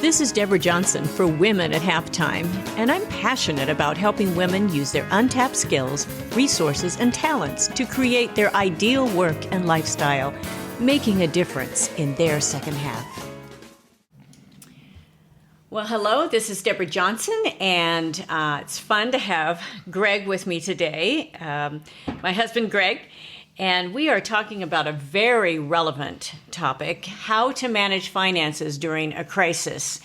This is Deborah Johnson for Women at Halftime, and I'm passionate about helping women use their untapped skills, resources, and talents to create their ideal work and lifestyle, making a difference in their second half. Well, hello, this is Deborah Johnson, and it's fun to have Greg with me today, my husband Greg, and we are talking about a very relevant topic, how to manage finances during a crisis.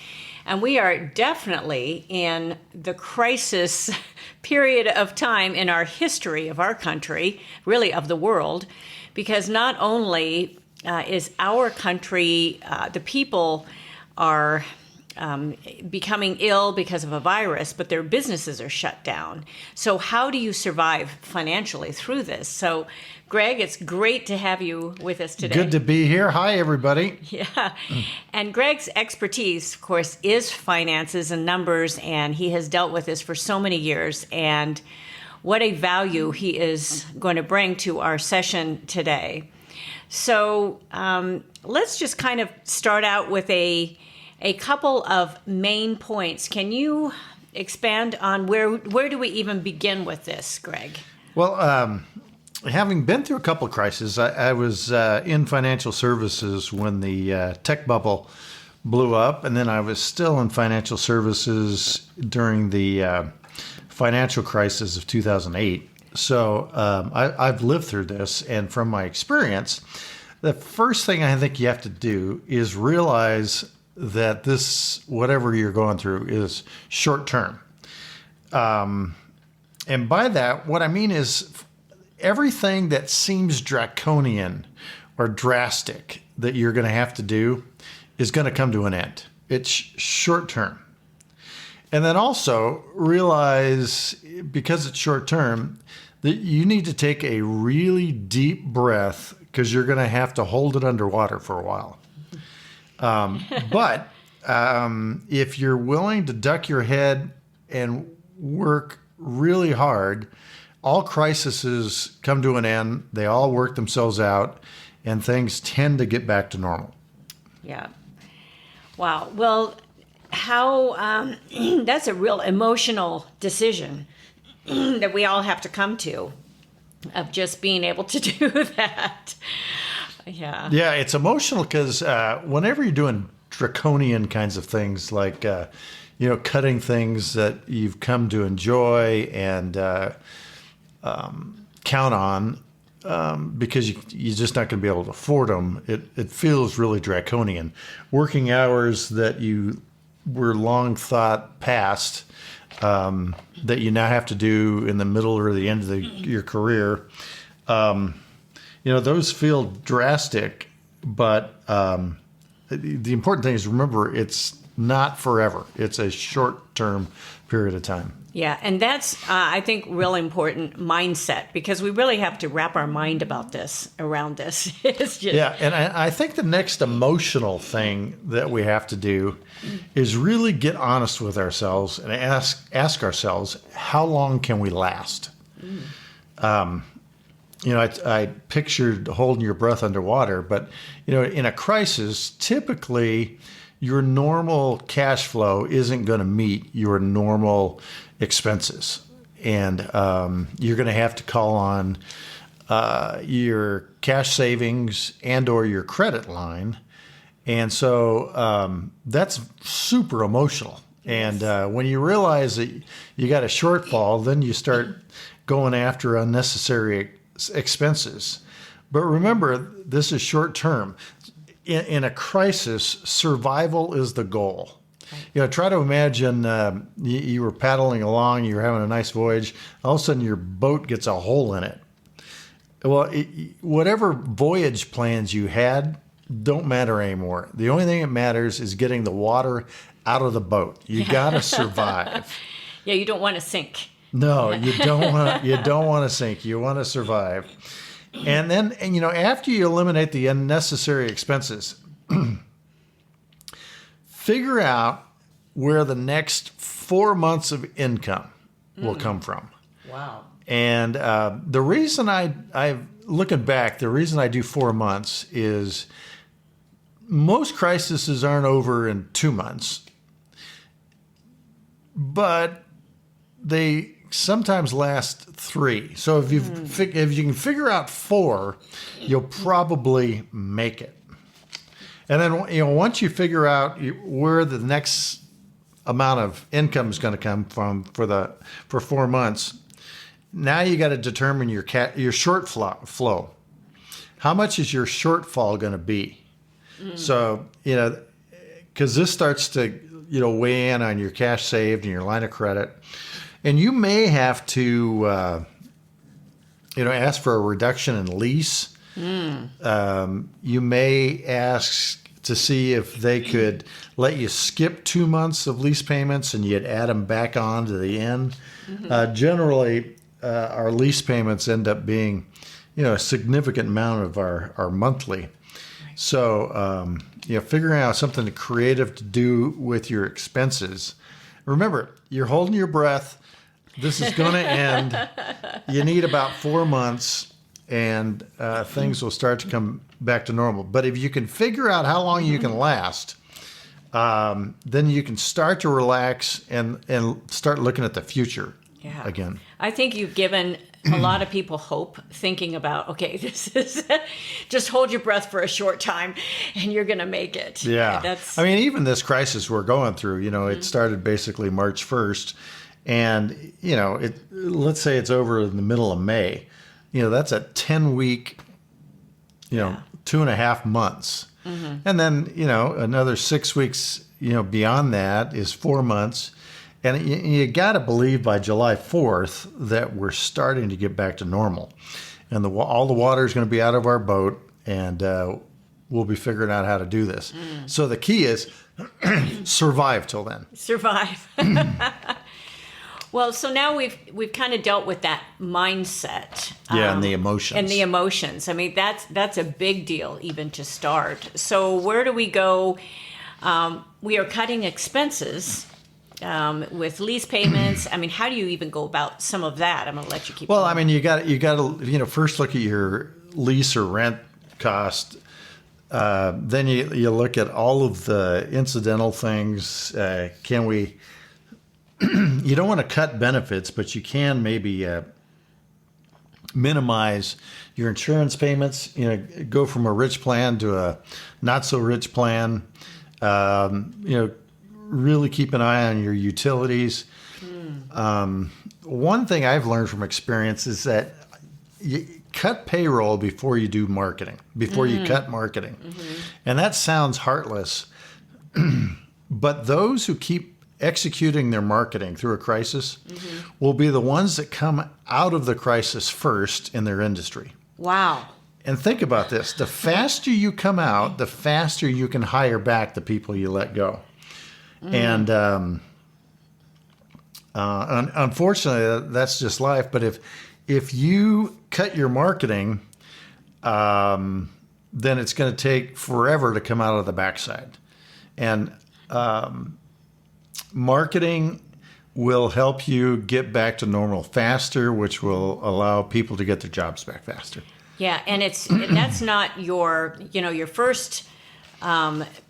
And we are definitely in the crisis period of time in our history of our country, really of the world, because not only is our country, the people are becoming ill because of a virus, but their businesses are shut down. So how do you survive financially through this? So, Greg, it's great to have you with us today. Good to be here. Hi, everybody. Yeah. And Greg's expertise, of course, is finances and numbers, and he has dealt with this for so many years. And what a value he is going to bring to our session today. So let's just kind of start out with a couple of main points. Can you expand on where do we even begin with this, Greg? Well, having been through a couple of crises, I was in financial services when the tech bubble blew up, and then I was still in financial services during the financial crisis of 2008. So I've lived through this, and from my experience, the first thing I think you have to do is realize that this, whatever you're going through, is short term. And by that, what I mean is everything that seems draconian or drastic that you're going to have to do is going to come to an end. It's short term. And then also realize, because it's short term, that you need to take a really deep breath, because you're going to have to hold it underwater for a while. But if you're willing to duck your head and work really hard, all crises come to an end. They all work themselves out, and things tend to get back to normal. Yeah. Wow. Well, how that's a real emotional decision that we all have to come to, of just being able to do that. Yeah. Yeah, it's emotional because whenever you're doing draconian kinds of things, like cutting things that you've come to enjoy and count on, because you're just not going to be able to afford them, it feels really draconian. Working hours that you were long thought past, that you now have to do in the middle or the end of your career, those feel drastic, but the important thing is, remember, it's not forever. It's a short-term period of time. Yeah, and that's, I think, really important mindset, because we really have to wrap our mind around this. It's just... Yeah, and I think the next emotional thing that we have to do is really get honest with ourselves and ask ourselves, how long can we last? I pictured holding your breath underwater, but, in a crisis, typically your normal cash flow isn't going to meet your normal expenses. And you're going to have to call on your cash savings and or your credit line. And so that's super emotional. Yes. And when you realize that you got a shortfall, then you start going after unnecessary expenses. But remember, this is short term. In a crisis, survival is the goal. Try to imagine you were paddling along, you were having a nice voyage, all of a sudden your boat gets a hole in it. Well, whatever voyage plans you had don't matter anymore. The only thing that matters is getting the water out of the boat. You got to survive. Yeah, you don't want to sink. No, you don't want to sink. You want to survive. And then, after you eliminate the unnecessary expenses, figure out where the next 4 months of income will come from. Wow. And the reason looking back, the reason I do 4 months is most crises aren't over in 2 months, but they sometimes last 3. So if you can figure out 4, you'll probably make it. And then once you figure out where the next amount of income is going to come from for 4 months, now you got to determine your short flow. How much is your shortfall going to be? So because this starts to weigh in on your cash saved and your line of credit. And you may have to, ask for a reduction in lease. You may ask to see if they could let you skip 2 months of lease payments and you'd add them back on to the end. Generally, our lease payments end up being, a significant amount of our monthly. So, figuring out something creative to do with your expenses. Remember, you're holding your breath. This is going to end. You need about 4 months, and things will start to come back to normal. But if you can figure out how long you can last, then you can start to relax and start looking at the future again. I think you've given a lot of people hope, thinking about, okay, this is just hold your breath for a short time and you're going to make it. Yeah. Even this crisis we're going through, it started basically March 1st. And, let's say it's over in the middle of May. That's a 10-week, 2.5 months. And then, another 6 weeks, beyond that is 4 months. And you got to believe by July 4th that we're starting to get back to normal. And all the water is going to be out of our boat, and we'll be figuring out how to do this. So the key is survive till then. Survive. Well, so now we've kind of dealt with that mindset. And the emotions. And the emotions. That's a big deal even to start. So where do we go? We are cutting expenses with lease payments. How do you even go about some of that? I'm going to let you keep going. You got to first look at your lease or rent cost. Then you look at all of the incidental things. You don't want to cut benefits, but you can maybe minimize your insurance payments. Go from a rich plan to a not so rich plan. Really keep an eye on your utilities. One thing I've learned from experience is that you cut payroll before you do marketing, before you cut marketing. And that sounds heartless, but those who keep executing their marketing through a crisis will be the ones that come out of the crisis first in their industry. Wow. And think about this. The faster you come out, the faster you can hire back the people you let go. And unfortunately, that's just life. But if you cut your marketing, then it's going to take forever to come out of the backside. And marketing will help you get back to normal faster, which will allow people to get their jobs back faster. Yeah, and that's not your first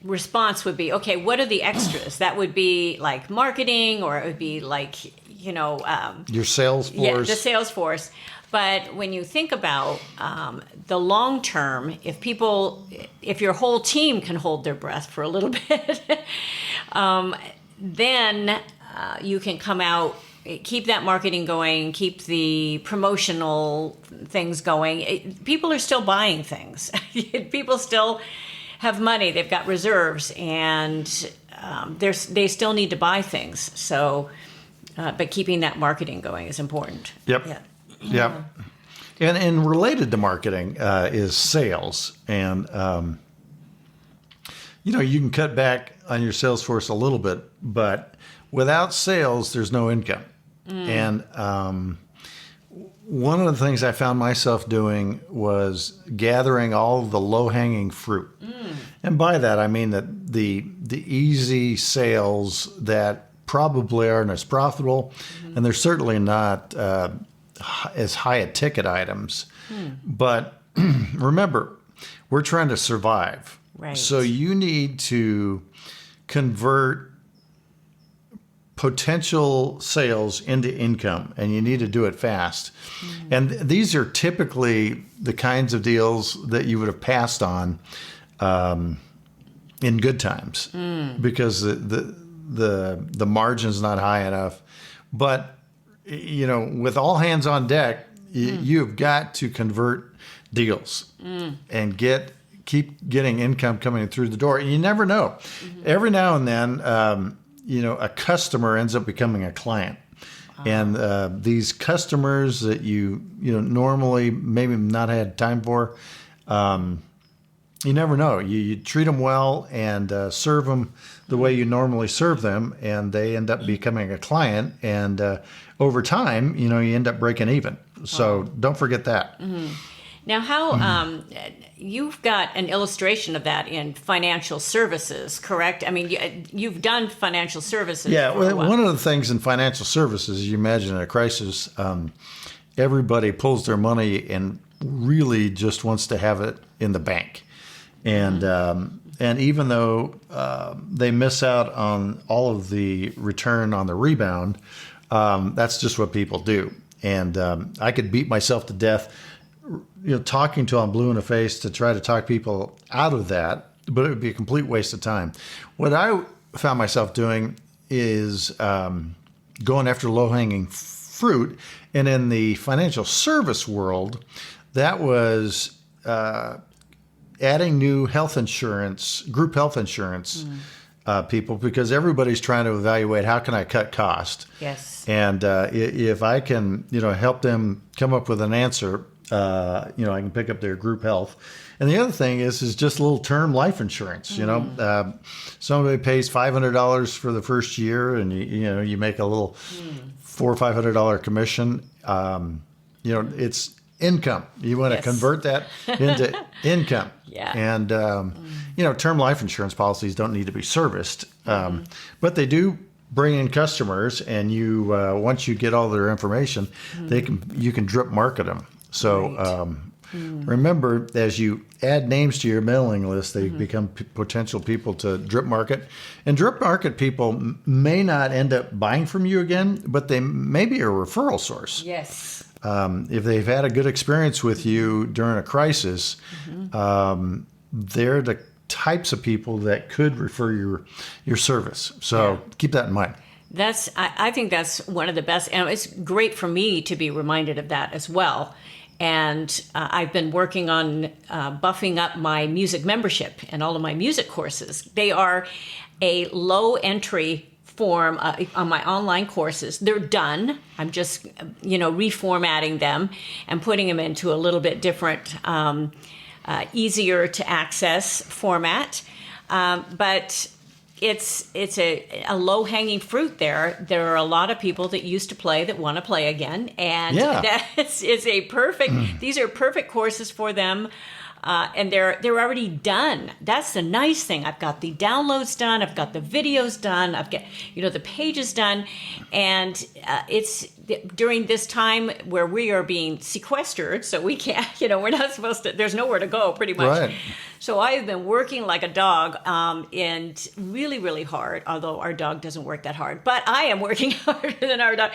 response would be, okay, what are the extras? That would be like marketing, or it would be like, your sales force. Yeah, the sales force. But when you think about the long term, if your whole team can hold their breath for a little bit, then you can come out, keep that marketing going, keep the promotional things going. People are still buying things. People still have money. They've got reserves, and they still need to buy things. So, but keeping that marketing going is important. Yep. Yeah. Yep. And related to marketing is sales. And, you can cut back on your sales force a little bit, but without sales, there's no income. And one of the things I found myself doing was gathering all of the low-hanging fruit. And by that, I mean that the easy sales that probably aren't as profitable, and they're certainly not as high a ticket items. But remember, we're trying to survive. Right. So you need to convert potential sales into income, and you need to do it fast. And these are typically the kinds of deals that you would have passed on in good times because the margin's not high enough. But with all hands on deck, you've got to convert deals and keep getting income coming through the door. And you never know. Every now and then, a customer ends up becoming a client. And these customers that you normally maybe not had time for, you never know. You treat them well and serve them the way you normally serve them, and they end up becoming a client. And over time, you end up breaking even. So don't forget that. Now, how you've got an illustration of that in financial services, correct? I mean, you've done financial services. Yeah, for a while. one of the things in financial services, you imagine in a crisis, everybody pulls their money and really just wants to have it in the bank. And even though they miss out on all of the return on the rebound, that's just what people do. And I could beat myself to death, talking till I'm blue in the face to try to talk people out of that, but it would be a complete waste of time. What I found myself doing is going after low-hanging fruit. And in the financial service world, that was adding new health insurance, group health insurance people, because everybody's trying to evaluate how can I cut cost. Yes. And if I can, help them come up with an answer, I can pick up their group health. And the other thing is just a little term life insurance. Somebody pays $500 for the first year, and you make a little $400 or $500 commission. It's income. You want to convert that into income. Yeah. And term life insurance policies don't need to be serviced, but they do bring in customers. And you once you get all their information, you can drip market them. So remember, as you add names to your mailing list, they become potential people to drip market. And drip market people may not end up buying from you again, but they may be a referral source. Yes. If they've had a good experience with you during a crisis, they're the types of people that could refer your service. So keep that in mind. I think that's one of the best, and it's great for me to be reminded of that as well. And I've been working on buffing up my music membership and all of my music courses. They are a low entry form on my online courses. They're done. I'm just, reformatting them and putting them into a little bit different, easier to access format. But it's a low-hanging fruit there. There are a lot of people that used to play that want to play again. And it's a perfect, these are perfect courses for them. And they're already done. That's the nice thing. I've got the downloads done. I've got the videos done. I've got, the pages done. And it's during this time where we are being sequestered, so we can't, we're not supposed to, there's nowhere to go pretty much. Right. So I've been working like a dog and really, really hard, although our dog doesn't work that hard. But I am working harder than our dog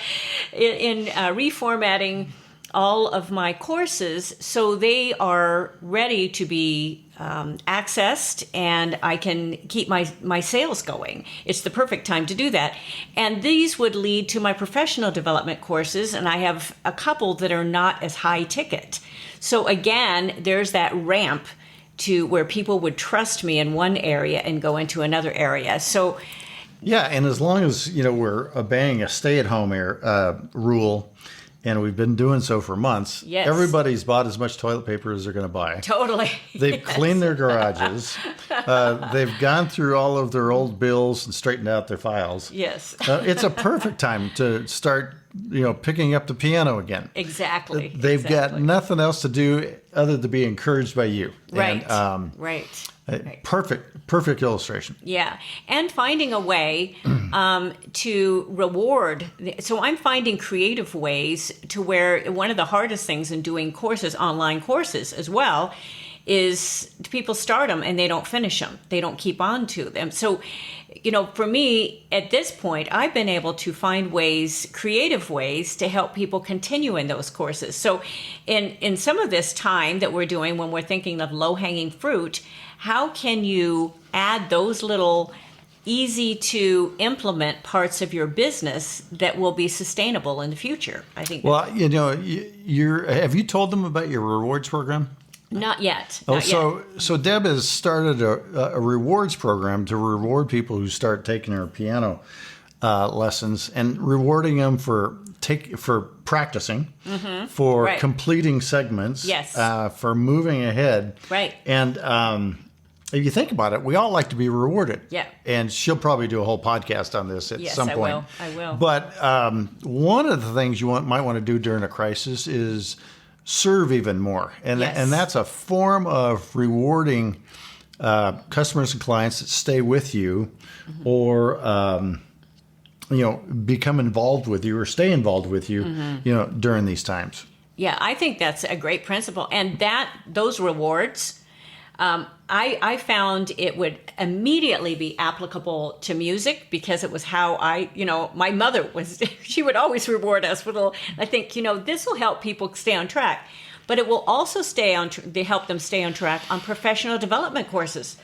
in reformatting all of my courses so they are ready to be accessed, and I can keep my sales going. It's the perfect time to do that. And these would lead to my professional development courses, and I have a couple that are not as high ticket. So again, there's that ramp to where people would trust me in one area and go into another area. So yeah, and as long as we're obeying a stay-at-home rule, and we've been doing so for months. Yes. Everybody's bought as much toilet paper as they're going to buy. Totally. They've cleaned their garages. They've gone through all of their old bills and straightened out their files. Yes. It's a perfect time to start, picking up the piano again. Exactly. They've got nothing else to do other than be encouraged by you. Right. And, right. Perfect illustration. Yeah. And finding a way to reward. So I'm finding creative ways to where one of the hardest things in doing courses, online courses as well, is people start them and they don't finish them. They don't keep on to them. So, for me, at this point, I've been able to find ways, creative ways, to help people continue in those courses. So in some of this time that we're doing when we're thinking of low-hanging fruit, how can you add those little easy to implement parts of your business that will be sustainable in the future? I think. Well, have you told them about your rewards program? Not yet. So Deb has started a rewards program to reward people who start taking her piano lessons, and rewarding them for practicing, for completing segments, for moving ahead. Right. And if you think about it, we all like to be rewarded. Yeah. And she'll probably do a whole podcast on this at some point. I will. But one of the things you might want to do during a crisis is serve even more. And that's a form of rewarding customers and clients that stay with you, or become involved with you or stay involved with you, during these times. Yeah, I think that's a great principle. And those rewards, I found it would immediately be applicable to music, because it was how my mother she would always reward us with I think, this will help people stay on track, but it will also help them stay on track on professional development courses.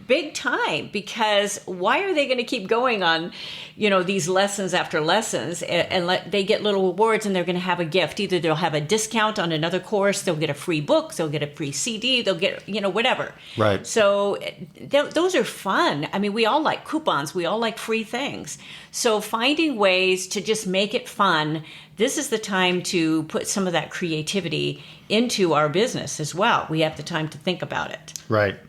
Big time, because why are they going to keep going on, these lessons after lessons, and they get little rewards, and they're going to have a gift. Either they'll have a discount on another course, they'll get a free book, they'll get a free CD, they'll get, whatever. Right. So those are fun. I mean, we all like coupons, we all like free things. So finding ways to just make it fun, this is the time to put some of that creativity into our business as well. We have the time to think about it. Right.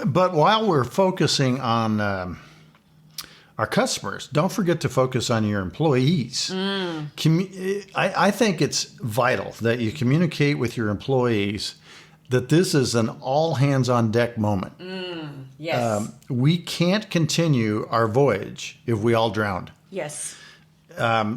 But while we're focusing on our customers, don't forget to focus on your employees. I think it's vital that you communicate with your employees that this is an all hands on deck moment. Yes. We can't continue our voyage if we all drowned. Yes.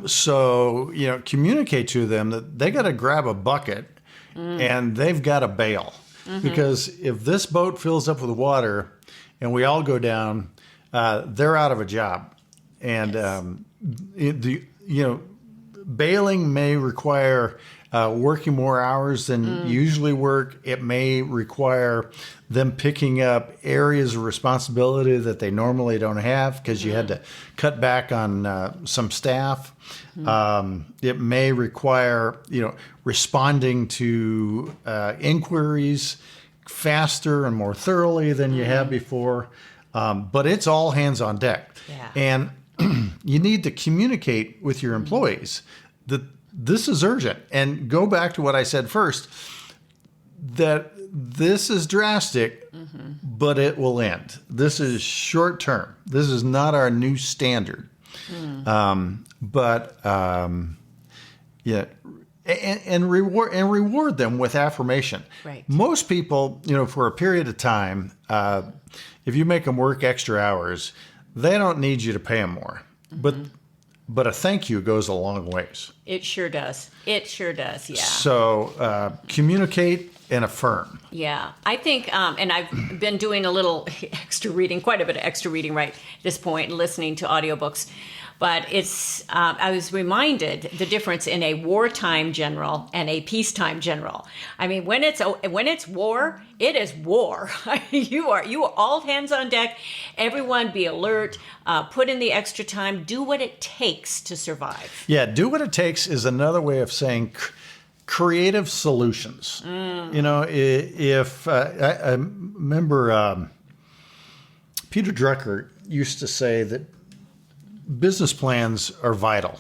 So, communicate to them that they got to grab a bucket and they've got to bail. Because if this boat fills up with water and we all go down, they're out of a job. And bailing may require working more hours than usually work. It may require them picking up areas of responsibility that they normally don't have because you had to cut back on some staff. It may require, responding to inquiries faster and more thoroughly than you have before. But it's all hands on deck. Yeah. And you need to communicate with your employees that this is urgent. And go back to what I said first, that this is drastic, but it will end. This is short term. This is not our new standard. And reward them with affirmation. Right. Most people, for a period of time, if you make them work extra hours, they don't need you to pay them more. But a thank you goes a long ways. It sure does. Yeah. So communicate and affirm. Yeah. I think, and I've been doing a little extra reading, quite a bit of extra reading right at this point, and listening to audiobooks. But I was reminded the difference in a wartime general and a peacetime general. I mean, when it's war, it is war. You are all hands on deck. Everyone be alert. Put in the extra time. Do what it takes to survive. Yeah, do what it takes is another way of saying creative solutions. If I remember Peter Drucker used to say that business plans are vital,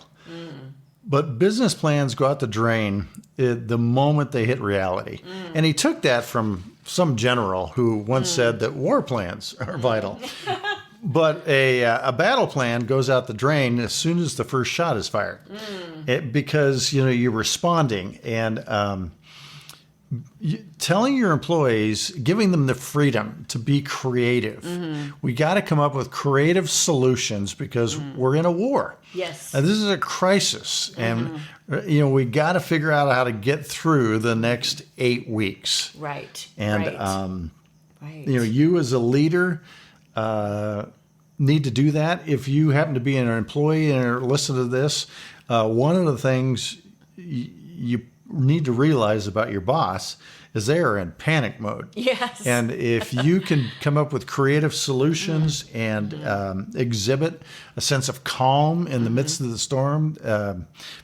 but business plans go out the drain the moment they hit reality. And he took that from some general who once said that war plans are vital. But a battle plan goes out the drain as soon as the first shot is fired, because you're responding. And telling your employees, giving them the freedom to be creative. We got to come up with creative solutions because we're in a war. Yes. This is a crisis, and we got to figure out how to get through the next 8 weeks. Right. And right. You as a leader need to do that. If you happen to be an employee and listen to this, one of the things you need to realize about your boss is they are in panic mode. Yes. And if you can come up with creative solutions and exhibit a sense of calm in the midst of the storm,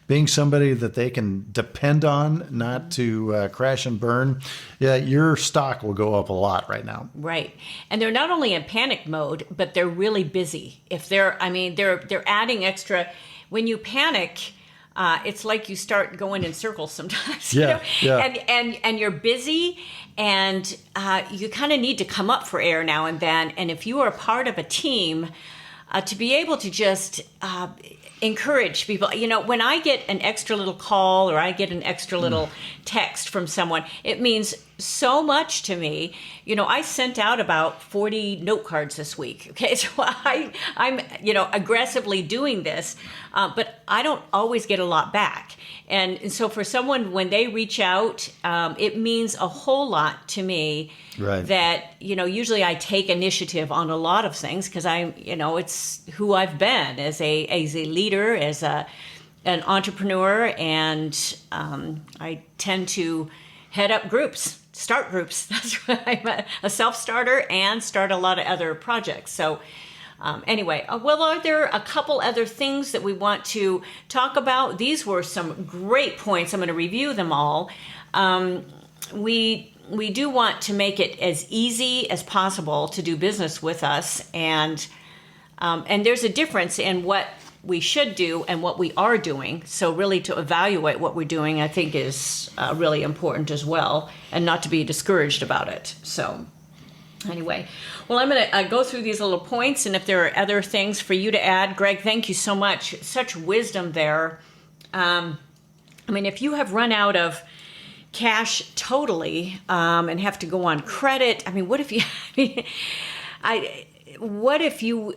being somebody that they can depend on not to crash and burn, your stock will go up a lot right now. Right. And they're not only in panic mode, but they're really busy. If they're adding extra. When you panic, it's like you start going in circles sometimes, Yeah. and you're busy, and you kind of need to come up for air now and then. And if you are part of a team, to be able to just encourage people, when I get an extra little call or I get an extra little text from someone, it means so much to me. I sent out about 40 note cards this week. Okay, so I'm aggressively doing this, but I don't always get a lot back. And so for someone, when they reach out, it means a whole lot to me. Right. That usually I take initiative on a lot of things because it's who I've been as a leader, as an entrepreneur, and I tend to head up groups. Start groups. That's why I'm a self-starter and start a lot of other projects. So anyway, are there a couple other things that we want to talk about? These were some great points. I'm going to review them all. We do want to make it as easy as possible to do business with us, and there's a difference in what we should do and what we are doing. So really to evaluate what we're doing, I think, is really important as well, and not to be discouraged about it. So anyway, well, I'm going to go through these little points, and if there are other things for you to add, Greg, thank you so much. Such wisdom there. If you have run out of cash totally and have to go on credit, what if you... What if you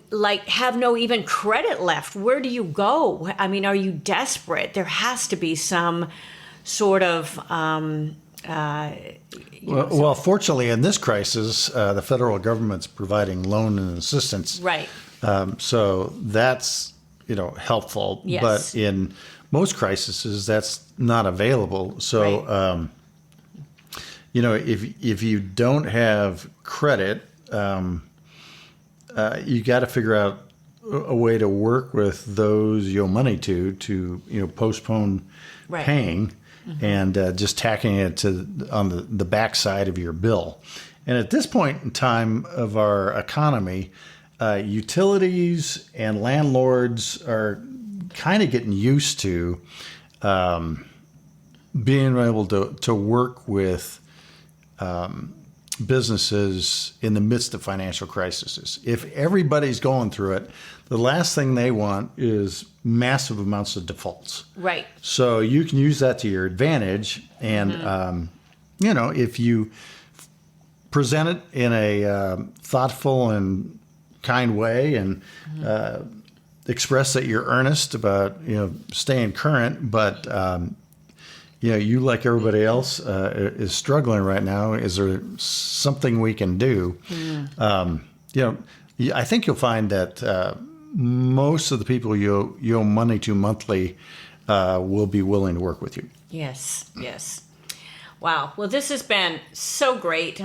have no even credit left? Where do you go? Are you desperate? There has to be some sort of well, fortunately, in this crisis, the federal government's providing loan and assistance. Right. So that's helpful. Yes. But in most crises, that's not available. So Right. if you don't have credit, you got to figure out a way to work with those you owe money to postpone Right. paying and just tacking it on the backside of your bill. And at this point in time of our economy, utilities and landlords are kind of getting used to being able to work with businesses in the midst of financial crises. If everybody's going through it, the last thing they want is massive amounts of defaults. Right. So you can use that to your advantage. And, if you present it in a thoughtful and kind way and express that you're earnest about, staying current, but you, like everybody else, is struggling right now. Is there something we can do? I think you'll find that most of the people you owe money to monthly will be willing to work with you. Yes. Wow. Well, this has been so great.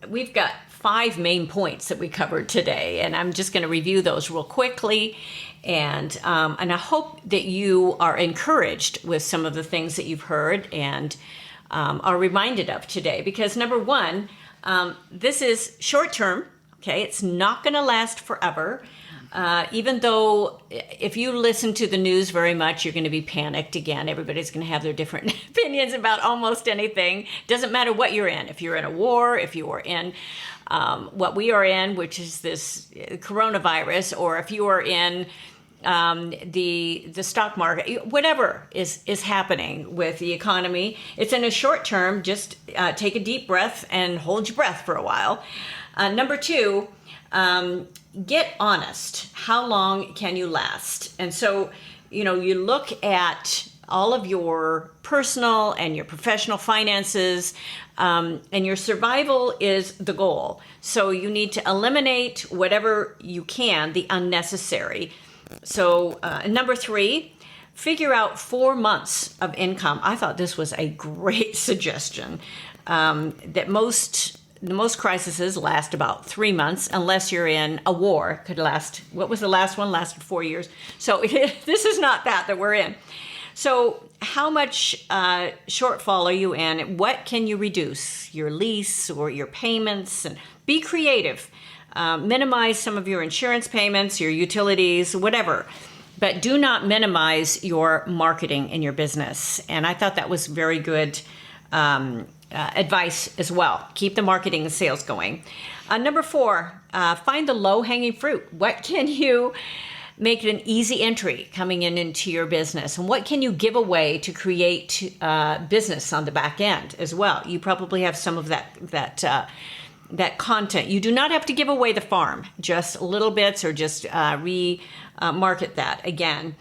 We've got 5 main points that we covered today, and I'm just going to review those real quickly. And I hope that you are encouraged with some of the things that you've heard and are reminded of today. Because number one, this is short term. Okay, it's not going to last forever. Even though if you listen to the news very much, you're going to be panicked again. Everybody's going to have their different opinions about almost anything. Doesn't matter what you're in. If you're in a war, if you are in what we are in, which is this coronavirus, or if you are in the stock market, whatever is happening with the economy. It's in a short term. Just take a deep breath and hold your breath for a while. Number two, get honest. How long can you last? And so, you look at all of your personal and your professional finances, and your survival is the goal. So you need to eliminate whatever you can, the unnecessary. So number three, figure out 4 months of income. I thought this was a great suggestion. That most crises last about 3 months, unless you're in a war. Could last, what was the last one? Lasted 4 years. So this is not that we're in. So how much shortfall are you in? What can you reduce? Your lease or your payments? And be creative. Minimize some of your insurance payments, your utilities, whatever. But do not minimize your marketing in your business. And I thought that was very good advice as well. Keep the marketing and sales going. Number four, find the low-hanging fruit. What can you make it an easy entry coming into your business? And what can you give away to create business on the back end as well? You probably have some of that content. You do not have to give away the farm, just little bits, or just market that again.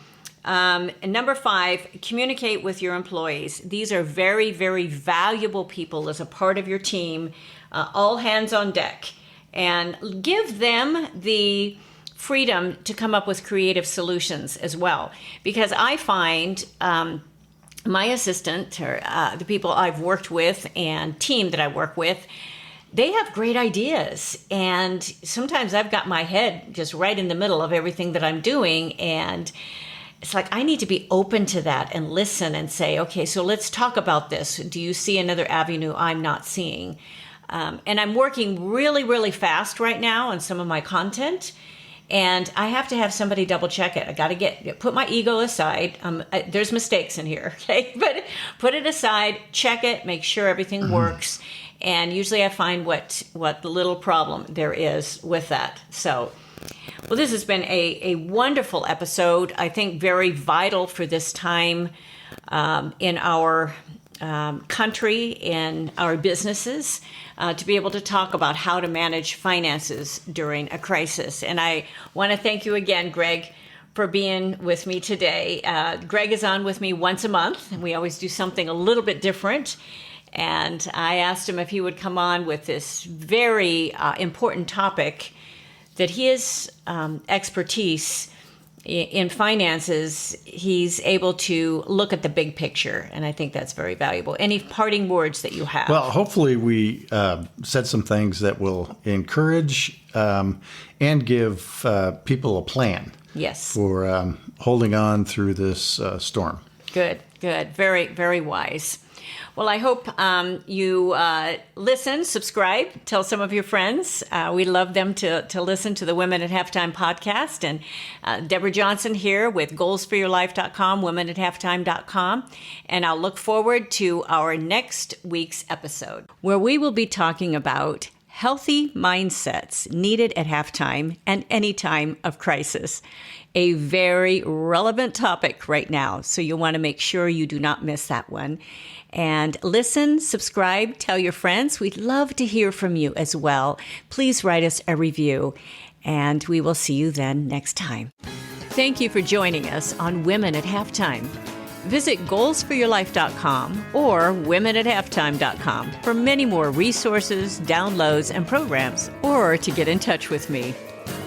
And number five, communicate with your employees. These are very, very valuable people as a part of your team, all hands on deck, and give them the freedom to come up with creative solutions as well. Because I find my assistant, or the people I've worked with and team that I work with, they have great ideas. And sometimes I've got my head just right in the middle of everything that I'm doing. And it's like, I need to be open to that and listen and say, okay, so let's talk about this. Do you see another avenue I'm not seeing? And I'm working really, really fast right now on some of my content. And I have to have somebody double check it. I got to put my ego aside. There's mistakes in here, okay? But put it aside, check it, make sure everything works. And usually I find what the little problem there is with that. So, well, this has been a wonderful episode. I think very vital for this time in our country, in our businesses, to be able to talk about how to manage finances during a crisis. And I want to thank you again, Greg, for being with me today. Greg is on with me once a month, and we always do something a little bit different. And I asked him if he would come on with this very important topic, that his expertise in finances, he's able to look at the big picture, and I think that's very valuable. Any parting words that you have? Well, hopefully we said some things that will encourage and give people a plan. Yes. For holding on through this storm. Good. Very, very wise. Well, I hope you listen, subscribe, tell some of your friends. We love them to listen to the Women at Halftime podcast. And Deborah Johnson here with goalsforyourlife.com, womenathalftime.com. And I'll look forward to our next week's episode, where we will be talking about healthy mindsets needed at halftime and any time of crisis. A very relevant topic right now, so you'll want to make sure you do not miss that one. And listen, subscribe, tell your friends. We'd love to hear from you as well. Please write us a review, and we will see you then next time. Thank you for joining us on Women at Halftime. Visit goalsforyourlife.com or womenathalftime.com for many more resources, downloads, and programs, or to get in touch with me.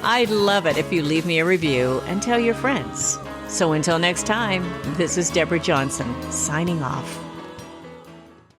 I'd love it if you leave me a review and tell your friends. So until next time, this is Deborah Johnson, signing off.